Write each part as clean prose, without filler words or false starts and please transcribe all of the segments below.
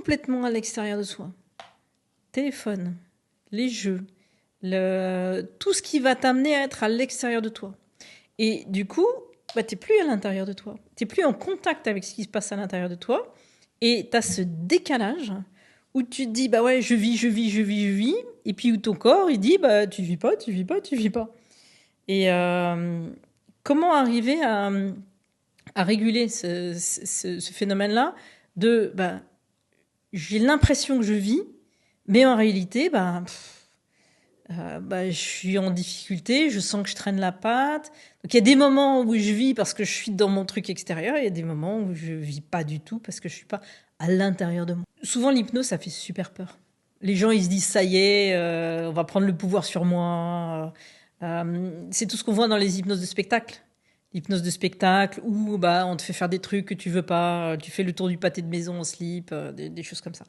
complètement à l'extérieur de soi. Téléphone, les jeux, tout ce qui va t'amener à être à l'extérieur de toi. Et du coup, bah, tu n'es plus à l'intérieur de toi. Tu n'es plus en contact avec ce qui se passe à l'intérieur de toi. Et tu as ce décalage où tu te dis, bah ouais, je vis. Et puis où ton corps, il dit, bah tu vis pas. Et comment arriver à réguler ce phénomène-là de, bah, j'ai l'impression que je vis, mais en réalité, bah, je suis en difficulté, je sens que je traîne la patte. Donc il y a des moments où je vis parce que je suis dans mon truc extérieur, et il y a des moments où je vis pas du tout parce que je suis pas à l'intérieur de moi. Souvent l'hypnose, ça fait super peur. Les gens, ils se disent, ça y est, on va prendre le pouvoir sur moi. C'est tout ce qu'on voit dans les hypnoses de spectacle. L'hypnose de spectacle où bah, on te fait faire des trucs que tu veux pas, tu fais le tour du pâté de maison en slip, des choses comme ça.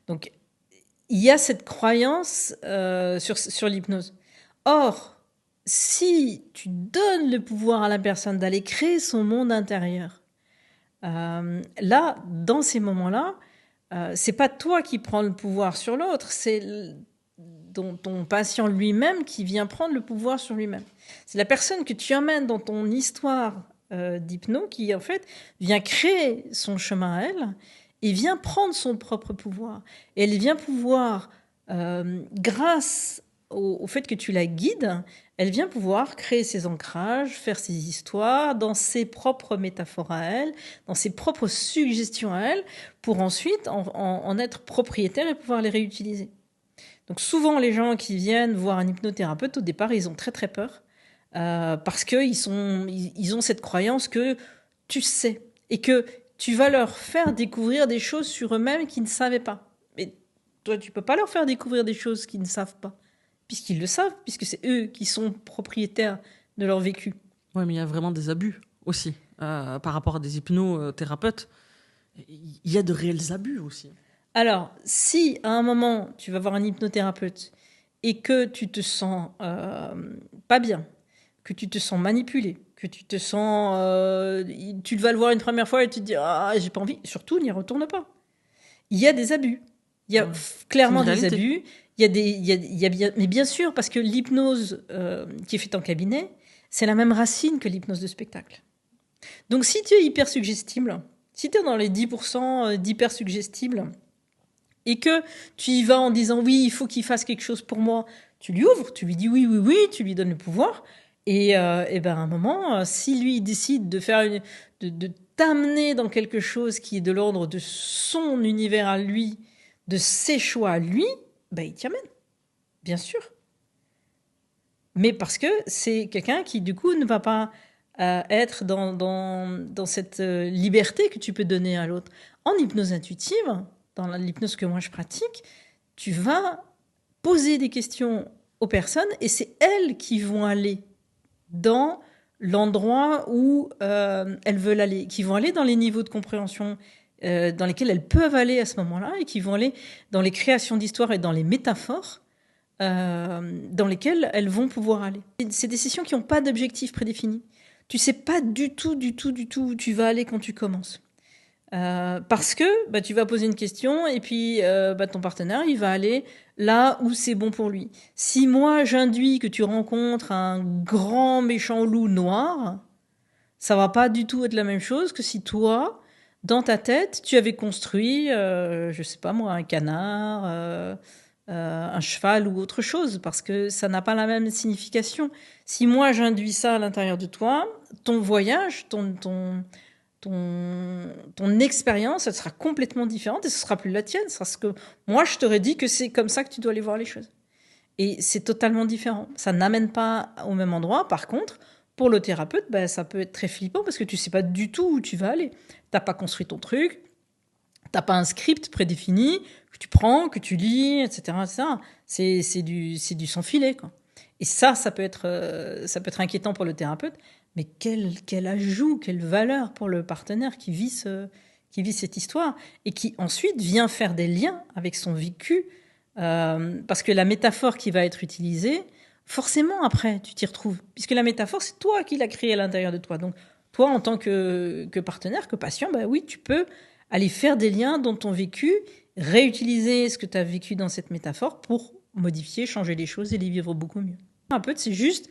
Donc il y a cette croyance sur l'hypnose. Or, si tu donnes le pouvoir à la personne d'aller créer son monde intérieur, là, dans ces moments-là, c'est pas toi qui prends le pouvoir sur l'autre, c'est ton patient lui-même qui vient prendre le pouvoir sur lui-même. C'est la personne que tu emmènes dans ton histoire d'hypno qui, en fait, vient créer son chemin à elle et vient prendre son propre pouvoir. Et elle vient pouvoir, grâce au fait que tu la guides, elle vient pouvoir créer ses ancrages, faire ses histoires dans ses propres métaphores à elle, dans ses propres suggestions à elle, pour ensuite en être propriétaire et pouvoir les réutiliser. Donc souvent, les gens qui viennent voir un hypnothérapeute, au départ, ils ont très très peur parce qu'ils ont cette croyance que tu sais et que tu vas leur faire découvrir des choses sur eux-mêmes qu'ils ne savaient pas. Mais toi, tu peux pas leur faire découvrir des choses qu'ils ne savent pas, puisqu'ils le savent, puisque c'est eux qui sont propriétaires de leur vécu. Oui, mais il y a vraiment des abus aussi par rapport à des hypnothérapeutes. Il y a de réels abus aussi. Alors, si à un moment, tu vas voir un hypnothérapeute et que tu te sens pas bien, que tu te sens manipulé, que tu te sens... tu vas le voir une première fois et tu te dis « Ah, j'ai pas envie », surtout n'y retourne pas. Il y a des abus. Il y a clairement des abus. Mais bien sûr, parce que l'hypnose qui est faite en cabinet, c'est la même racine que l'hypnose de spectacle. Donc si tu es hyper suggestible, si tu es dans les 10% d'hyper suggestible, et que tu y vas en disant oui, il faut qu'il fasse quelque chose pour moi, tu lui ouvres, tu lui dis oui, tu lui donnes le pouvoir, et ben à un moment, si lui décide de faire de t'amener dans quelque chose qui est de l'ordre de son univers à lui, de ses choix à lui, ben il t'y amène, bien sûr. Mais parce que c'est quelqu'un qui du coup ne va pas être dans cette liberté que tu peux donner à l'autre. En hypnose intuitive, dans l'hypnose que moi je pratique, tu vas poser des questions aux personnes et c'est elles qui vont aller dans l'endroit où elles veulent aller, qui vont aller dans les niveaux de compréhension dans lesquels elles peuvent aller à ce moment-là et qui vont aller dans les créations d'histoires et dans les métaphores dans lesquelles elles vont pouvoir aller. C'est des sessions qui n'ont pas d'objectif prédéfini. Tu sais pas du tout où tu vas aller quand tu commences. Parce que bah, tu vas poser une question et puis ton partenaire, il va aller là où c'est bon pour lui. Si moi, j'induis que tu rencontres un grand méchant loup noir, ça va pas du tout être la même chose que si toi, dans ta tête, tu avais construit, je sais pas moi, un canard, un cheval ou autre chose, parce que ça n'a pas la même signification. Si moi, j'induis ça à l'intérieur de toi, ton voyage, ton expérience, elle sera complètement différente et ce sera plus la tienne. Ce sera ce que moi, je t'aurais dit que c'est comme ça que tu dois aller voir les choses. Et c'est totalement différent. Ça n'amène pas au même endroit. Par contre, pour le thérapeute, bah, ça peut être très flippant parce que tu sais pas du tout où tu vas aller. T'as pas construit ton truc, t'as pas un script prédéfini que tu prends, que tu lis, etc. C'est du sans filet, quoi. Et ça peut être inquiétant pour le thérapeute, mais quel ajout, quelle valeur pour le partenaire qui vit cette histoire et qui ensuite vient faire des liens avec son vécu, parce que la métaphore qui va être utilisée, forcément après tu t'y retrouves, puisque la métaphore c'est toi qui l'as créée à l'intérieur de toi. Donc toi en tant que partenaire, que patient, bah oui, tu peux aller faire des liens dans ton vécu réutiliser ce que tu as vécu dans cette métaphore pour modifier, changer les choses et les vivre beaucoup mieux. Un peu, c'est juste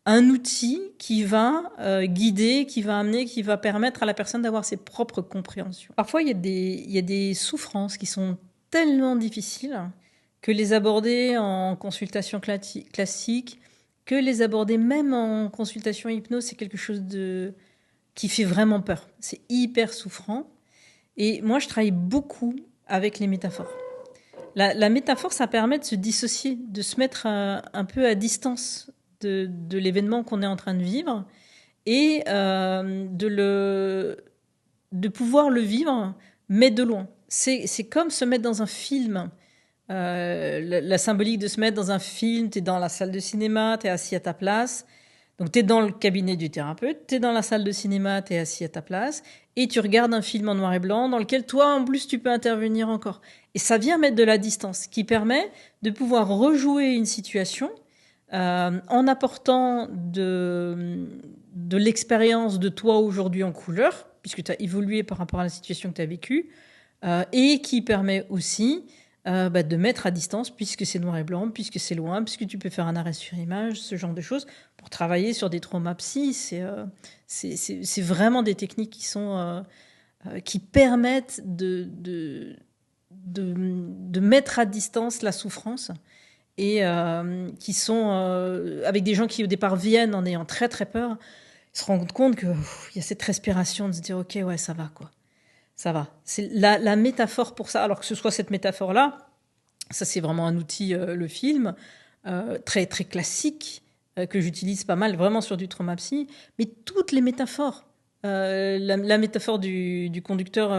un outil qui va guider, qui va amener, qui va permettre à la personne d'avoir ses propres compréhensions. Parfois, il y a des souffrances qui sont tellement difficiles que les aborder en consultation classique, que les aborder même en consultation hypnose, c'est quelque chose qui fait vraiment peur. C'est hyper souffrant. Et moi, je travaille beaucoup avec les métaphores. La métaphore, ça permet de se dissocier, de se mettre un peu à distance de l'événement qu'on est en train de vivre et de pouvoir le vivre, mais de loin. C'est comme se mettre dans un film. La symbolique de se mettre dans un film, tu es dans la salle de cinéma, tu es assis à ta place. Donc tu es dans le cabinet du thérapeute, tu es dans la salle de cinéma, tu es assis à ta place, et tu regardes un film en noir et blanc dans lequel toi, en plus, tu peux intervenir encore. Et ça vient mettre de la distance, qui permet de pouvoir rejouer une situation en apportant de l'expérience de toi aujourd'hui en couleur, puisque tu as évolué par rapport à la situation que tu as vécue, et qui permet aussi de mettre à distance, puisque c'est noir et blanc, puisque c'est loin, puisque tu peux faire un arrêt sur image, ce genre de choses, pour travailler sur des traumas psy. C'est vraiment des techniques qui permettent de mettre à distance la souffrance et qui sont avec des gens qui au départ viennent en ayant très très peur, ils se rendent compte qu'il y a cette respiration de se dire ok, ouais, ça va quoi. Ça va. C'est la métaphore pour ça. Alors que ce soit cette métaphore-là, ça c'est vraiment un outil, le film, très, très classique, que j'utilise pas mal vraiment sur du trauma psy. Mais toutes les métaphores. La métaphore du conducteur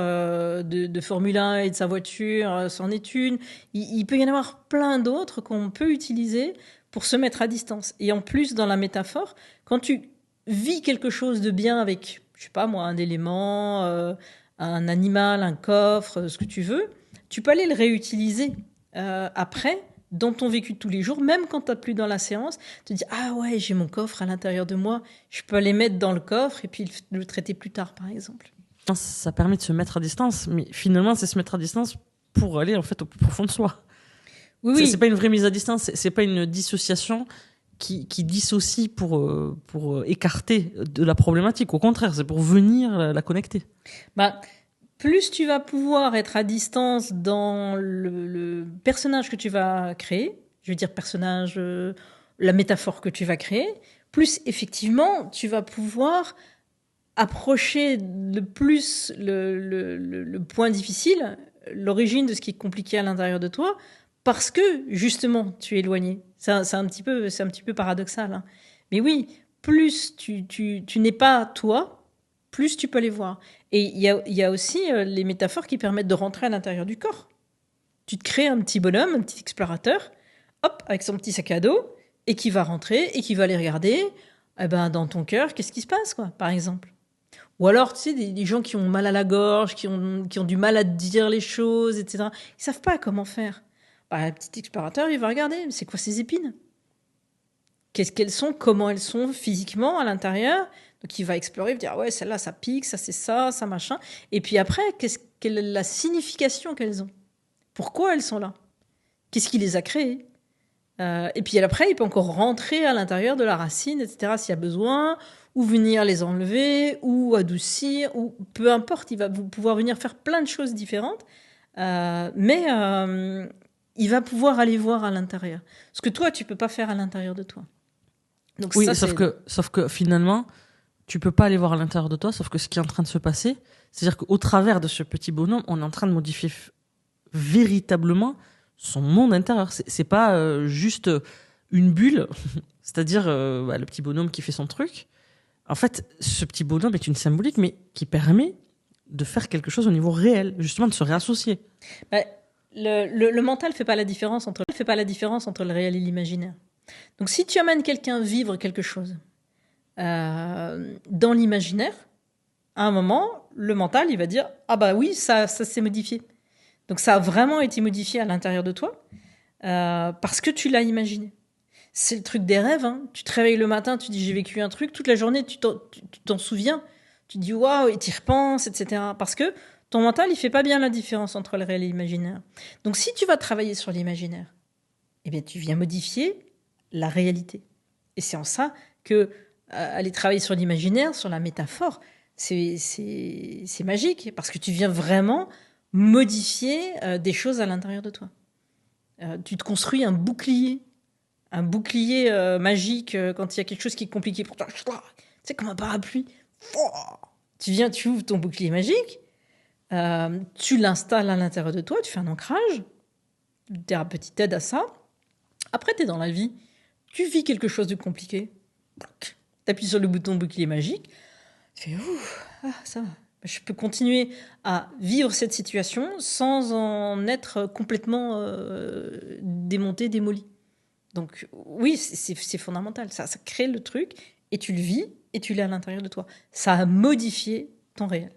de Formule 1 et de sa voiture, c'en est une. Il peut y en avoir plein d'autres qu'on peut utiliser pour se mettre à distance. Et en plus, dans la métaphore, quand tu vis quelque chose de bien avec, je sais pas moi, un élément... un animal, un coffre, ce que tu veux, tu peux aller le réutiliser après dans ton vécu de tous les jours, même quand tu n'as plus dans la séance, te dis ah ouais, j'ai mon coffre à l'intérieur de moi, je peux aller mettre dans le coffre et puis le traiter plus tard, par exemple. Ça permet de se mettre à distance, mais finalement, c'est se mettre à distance pour aller en fait au plus profond de soi. Oui. C'est pas une vraie mise à distance, c'est pas une dissociation qui dissocie pour écarter de la problématique. Au contraire, c'est pour venir la connecter. Plus tu vas pouvoir être à distance dans le personnage que tu vas créer, je veux dire personnage, la métaphore que tu vas créer, plus effectivement tu vas pouvoir approcher le plus le point difficile, l'origine de ce qui est compliqué à l'intérieur de toi, parce que justement tu es éloigné. C'est un petit peu paradoxal, hein. Mais oui, plus tu n'es pas toi, plus tu peux les voir. Et il y a aussi les métaphores qui permettent de rentrer à l'intérieur du corps. Tu te crées un petit bonhomme, un petit explorateur, hop, avec son petit sac à dos, et qui va rentrer, et qui va aller regarder, dans ton cœur, qu'est-ce qui se passe, quoi, par exemple. Ou alors, tu sais, des gens qui ont mal à la gorge, qui ont du mal à dire les choses, etc. Ils savent pas comment faire. Le petit explorateur, il va regarder, c'est quoi ces épines ? Qu'est-ce qu'elles sont ? Comment elles sont physiquement à l'intérieur ? Donc, il va explorer, il va dire, ouais, celle-là, ça pique, ça, c'est ça machin. Et puis après, quelle est la signification qu'elles ont ? Pourquoi elles sont là ? Qu'est-ce qui les a créées ? Et puis après, il peut encore rentrer à l'intérieur de la racine, etc., s'il y a besoin, ou venir les enlever, ou adoucir, ou peu importe, il va pouvoir venir faire plein de choses différentes. Mais il va pouvoir aller voir à l'intérieur. Ce que toi, tu peux pas faire à l'intérieur de toi. Donc oui, ça, sauf que finalement, tu peux pas aller voir à l'intérieur de toi, sauf que ce qui est en train de se passer, c'est-à-dire qu'au travers de ce petit bonhomme, on est en train de modifier véritablement son monde intérieur. C'est pas juste une bulle, c'est-à-dire le petit bonhomme qui fait son truc. En fait, ce petit bonhomme est une symbolique, mais qui permet de faire quelque chose au niveau réel, justement de se réassocier. Le mental fait pas la différence entre le réel et l'imaginaire. Donc si tu amènes quelqu'un vivre quelque chose dans l'imaginaire, à un moment, le mental, il va dire « Ah bah oui, ça s'est modifié ». Donc ça a vraiment été modifié à l'intérieur de toi parce que tu l'as imaginé. C'est le truc des rêves, hein. Tu te réveilles le matin, tu dis « J'ai vécu un truc », toute la journée, tu t'en souviens. Tu te dis « Waouh », et tu y repenses, etc. Parce que Ton mental, il fait pas bien la différence entre le réel et l'imaginaire. Donc, si tu vas travailler sur l'imaginaire, eh bien, tu viens modifier la réalité. Et c'est en ça que aller travailler sur l'imaginaire, sur la métaphore, c'est magique, parce que tu viens vraiment modifier des choses à l'intérieur de toi. Tu te construis un bouclier magique quand il y a quelque chose qui est compliqué pour toi. C'est comme un parapluie. Tu ouvres ton bouclier magique, tu l'installes à l'intérieur de toi, tu fais un ancrage, thérapeutique t'aide à ça. Après, tu es dans la vie, tu vis quelque chose de compliqué, tu appuies sur le bouton bouclier magique, tu fais ouf, ça va. Je peux continuer à vivre cette situation sans en être complètement démonté, démoli. Donc oui, c'est fondamental. Ça crée le truc et tu le vis et tu l'as à l'intérieur de toi. Ça a modifié ton réel.